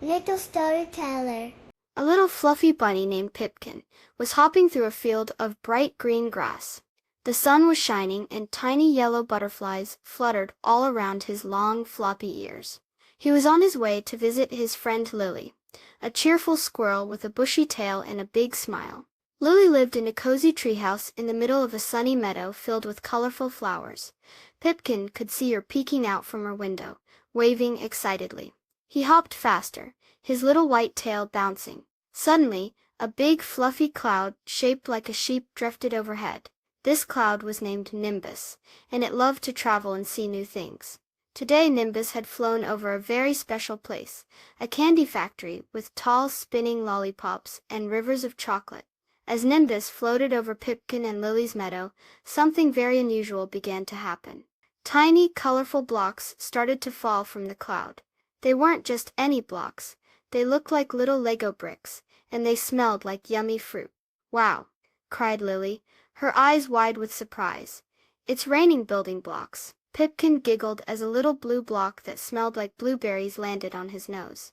Little storyteller. A little fluffy bunny named Pipkin was hopping through a field of bright green grass. The sun was shining and tiny yellow butterflies fluttered all around his long, floppy ears. He was on his way to visit his friend Lily, a cheerful squirrel with a bushy tail and a big smile. Lily lived in a cozy treehouse in the middle of a sunny meadow filled with colorful flowers. Pipkin could see her peeking out from her window, waving excitedly. He hopped faster, his little white tail bouncing. Suddenly, a big fluffy cloud shaped like a sheep drifted overhead. This cloud was named Nimbus, and it loved to travel and see new things. Today Nimbus had flown over a very special place, a candy factory with tall spinning lollipops and rivers of chocolate. As Nimbus floated over Pipkin and Lily's meadow, something very unusual began to happen. Tiny, colorful blocks started to fall from the cloud. They weren't just any blocks. They looked like little Lego bricks, and they smelled like yummy fruit. "Wow!" cried Lily, her eyes wide with surprise. "It's raining building blocks." Pipkin giggled as a little blue block that smelled like blueberries landed on his nose.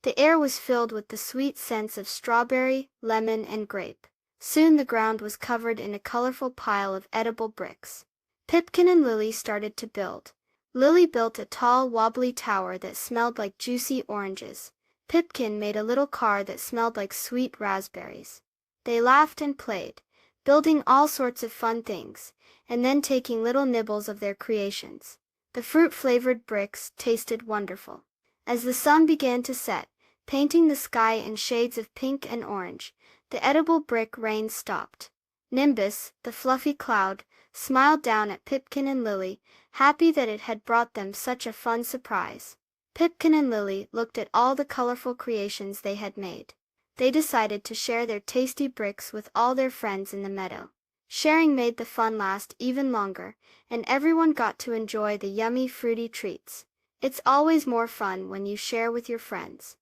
The air was filled with the sweet scents of strawberry, lemon, and grape. Soon the ground was covered in a colorful pile of edible bricks. Pipkin and Lily started to build. Lily built a tall, wobbly tower that smelled like juicy oranges. Pipkin made a little car that smelled like sweet raspberries. They laughed and played, building all sorts of fun things, and then taking little nibbles of their creations. The fruit-flavored bricks tasted wonderful. As the sun began to set, painting the sky in shades of pink and orange, the edible brick rain stopped. Nimbus, the fluffy cloud, smiled down at Pipkin and Lily, happy that it had brought them such a fun surprise. Pipkin and Lily looked at all the colorful creations they had made. They decided to share their tasty bricks with all their friends in the meadow. Sharing made the fun last even longer, and everyone got to enjoy the yummy fruity treats. It's always more fun when you share with your friends.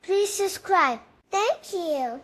Please subscribe. Thank you.